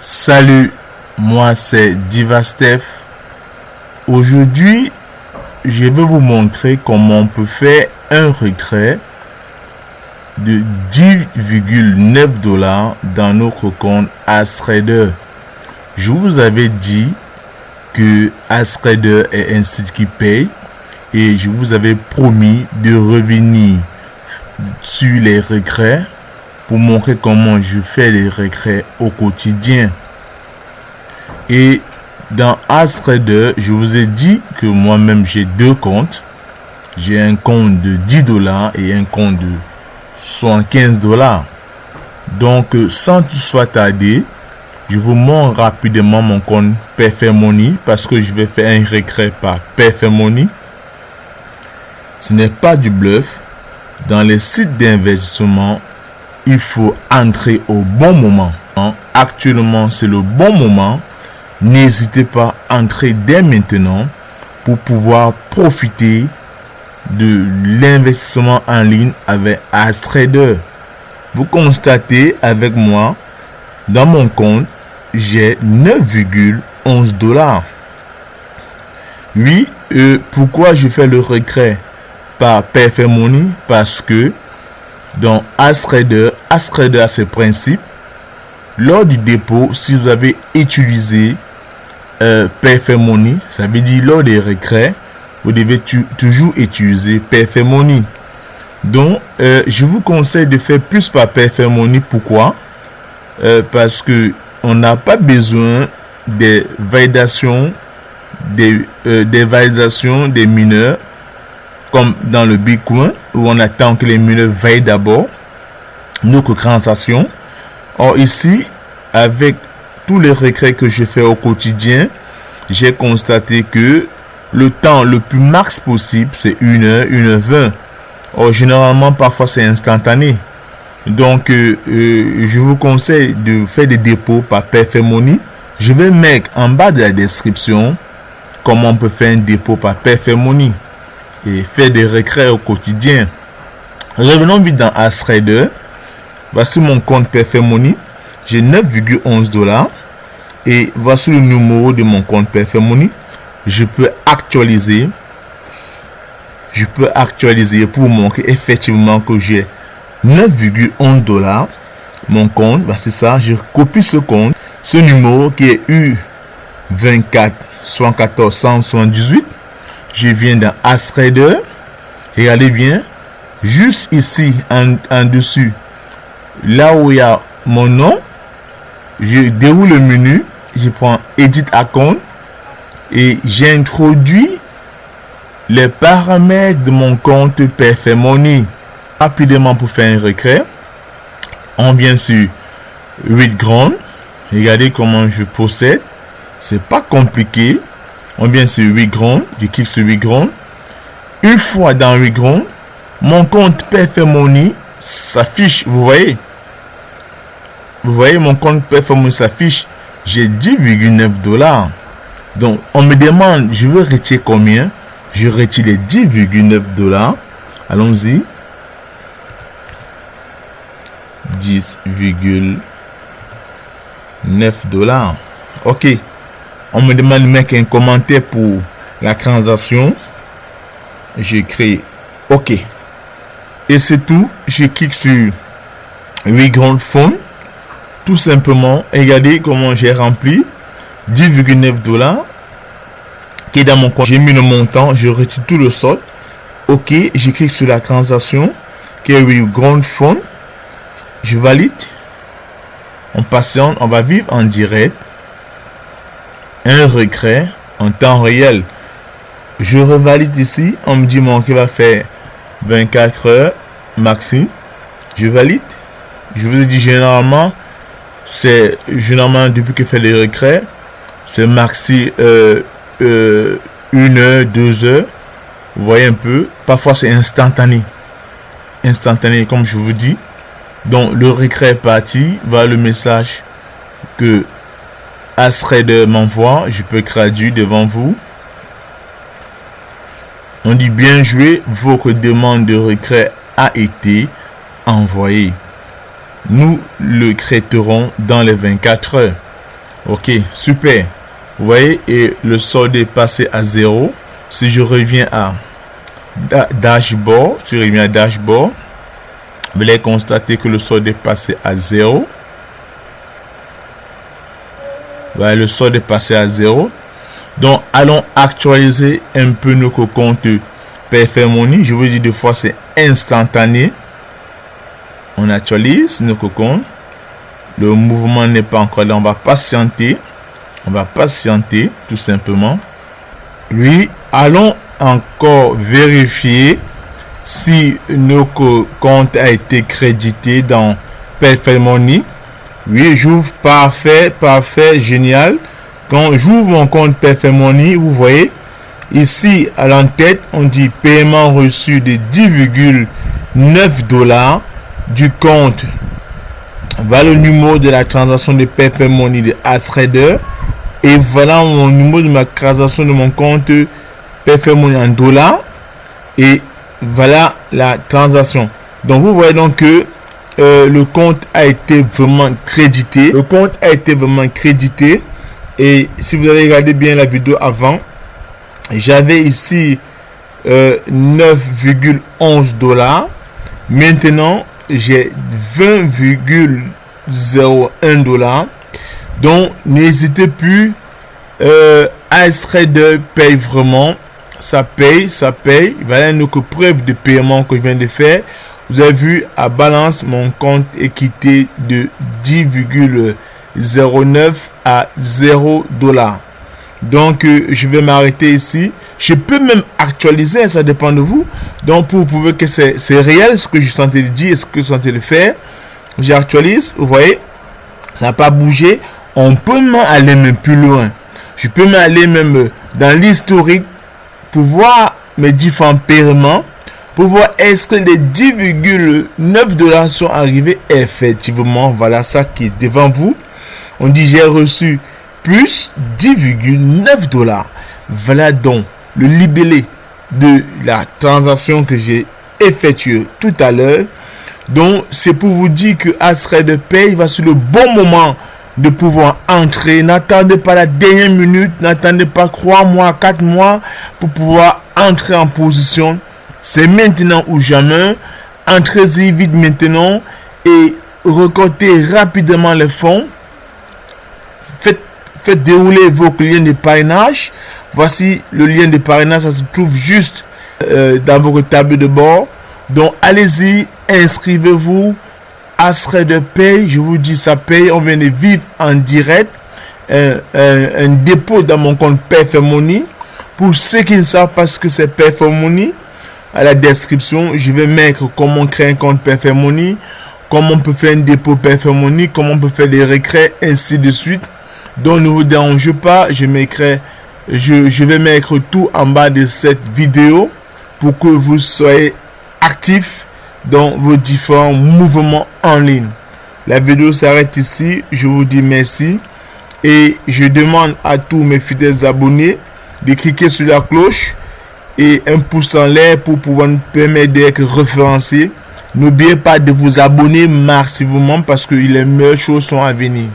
Salut, moi c'est Divastef. Aujourd'hui, je vais vous montrer comment on peut faire un retrait de 10,9 $ dans notre compte AskTrader. Je vous avais dit que AskTrader est un site qui paye et je vous avais promis de revenir sur les retraits pour montrer comment je fais les retraits au quotidien. Et dans AskTrader, je vous ai dit que moi-même j'ai deux comptes. J'ai un compte de 10 $ et un compte de 75 $. Donc sans toutefois tarder, je vous montre rapidement mon compte Perfect Money parce que je vais faire un retrait par Perfect Money. Ce n'est pas du bluff. Dans les sites d'investissement, il faut entrer au bon moment. Actuellement, c'est le bon moment. N'hésitez pas à entrer dès maintenant pour pouvoir profiter de l'investissement en ligne avec AskTrader. Vous constatez avec moi, dans mon compte, j'ai 9,11 $. Oui, pourquoi je fais le retrait par Perfect Money? Parce que dans AskTrader a ses principes. Lors du dépôt, si vous avez utilisé Perfect Money, ça veut dire lors des retraits, vous devez toujours utiliser Perfect Money. Donc, je vous conseille de faire plus par Perfect Money. Pourquoi? Parce que on n'a pas besoin des validations, des mineurs, comme dans le Bitcoin, où on attend que les mineurs valident d'abord nos transactions. Or ici, avec tous les retraits que je fais au quotidien, j'ai constaté que le temps le plus max possible, c'est 1 heure, 1h20. Or, généralement, parfois, c'est instantané. Donc, je vous conseille de faire des dépôts par Perfect Money. Je vais mettre en bas de la description comment on peut faire un dépôt par Perfect Money et faire des retraits au quotidien. Revenons vite dans AskTrader. Voici mon compte Perfect Money. J'ai 9,11 $ et voici le numéro de mon compte Perfect Money. Je peux actualiser pour vous montrer effectivement que j'ai 9,11 $. Mon compte, voici ça. Je copie ce compte, ce numéro qui est U24 114 178. Je viens dans AskTrader. Regardez bien, juste ici en dessus, là où il y a mon nom, je déroule le menu, je prends Edit Account et j'introduis les paramètres de mon compte Perfect Money. Rapidement pour faire un retrait, on vient sur Withdraw. Regardez comment je procède, c'est pas compliqué. On vient sur Withdraw, je clique sur Withdraw. Une fois dans Withdraw, mon compte Perfect Money s'affiche, vous voyez mon compte Perfect Money s'affiche, j'ai 10,9 $. Donc on me demande je veux retirer combien, je retire les 10,9 $. Allons-y, 10,9 $. Ok, on me demande de mettre un commentaire pour la transaction. J'écris ok et c'est tout. Je clique sur Withdraw Phone. Tout simplement, regardez comment j'ai rempli 10,9 $ qui est dans mon compte. J'ai mis le montant, je retire tout le solde. Ok, je clique sur la transaction qui est Withdraw Phone. Je valide. On patiente, on va vivre en direct un retrait en temps réel. Je revalide ici, on me dit mon qui va faire 24 heures maxi. Je valide. Je vous ai dit généralement depuis que je fais les retraits, c'est maxi 1 heure, 2 heures. Vous voyez un peu. Parfois c'est instantané. Instantané comme je vous dis. Donc le retrait est parti. Voilà le message que AskTrader m'envoie. Je peux traduire devant vous. On dit bien joué, votre demande de retrait a été envoyée. Nous le traiterons dans les 24 heures. Ok, super. Vous voyez, et le solde est passé à 0. Si je reviens à dashboard, vous allez constater que le solde est passé à 0. Voilà, le solde est passé à 0. Donc, allons actualiser un peu nos comptes PFM Money. Je vous dis deux fois, c'est instantané. On actualise nos comptes. Le mouvement n'est pas encore là. On va patienter. Tout simplement. Oui, allons encore vérifier si notre compte a été crédité dans PFM Money. Oui, j'ouvre, parfait, génial. Quand j'ouvre mon compte PFM Money, vous voyez, ici à l'entête, on dit paiement reçu de 10,9 $. Du compte, voilà le numéro de la transaction de PFM Money de AskTrader. Et voilà mon numéro de ma transaction de mon compte PFM Money en dollars. Et voilà la transaction. Donc vous voyez donc que le compte a été vraiment crédité. Et si vous avez regardé bien la vidéo avant, j'avais ici 9,11 $. Maintenant, j'ai 20,01 $. Donc, n'hésitez plus. AskTrader paye vraiment. Ça paye. Voilà une preuve de paiement que je viens de faire. Vous avez vu, à balance, mon compte est quitté de 10,09 à 0 $. Donc, je vais m'arrêter ici. Je peux même actualiser, ça dépend de vous. Donc, pour prouver que c'est réel ce que je suis en train de dire, ce que je suis en train de faire, j'actualise. Vous voyez, ça n'a pas bougé. On peut même aller même plus loin. Je peux même aller même dans l'historique pour voir mes différents paiements, pour voir est-ce que les 10,9 $ sont arrivés. Effectivement, voilà ça qui est devant vous. On dit j'ai reçu plus 10,9 $. Voilà donc le libellé de la transaction que j'ai effectuée tout à l'heure. Donc c'est pour vous dire que AskTrader paye va sur le bon moment de pouvoir entrer. N'attendez pas la dernière minute, n'attendez pas 3 mois, 4 mois pour pouvoir entrer en position. C'est maintenant ou jamais. Entrez-y vite maintenant et récoltez rapidement les fonds. Faites dérouler vos liens de parrainage. Voici le lien de parrainage, ça se trouve juste dans votre tableau de bord. Donc allez-y, inscrivez-vous. AskTrader paye, je vous dis ça paye. On vient de vivre en direct un dépôt dans mon compte PFM Money. Pour ceux qui ne savent pas ce que c'est PFM Money, à la description, je vais mettre comment créer un compte PFM Money, comment on peut faire un dépôt PFM Money, comment on peut faire des recrets, ainsi de suite. Donc ne vous dérangez pas, je vais mettre tout en bas de cette vidéo pour que vous soyez actifs dans vos différents mouvements en ligne. La vidéo s'arrête ici. Je vous dis merci et je demande à tous mes fidèles abonnés de cliquer sur la cloche et un pouce en l'air pour pouvoir nous permettre d'être référencés. N'oubliez pas de vous abonner massivement parce que les meilleures choses sont à venir.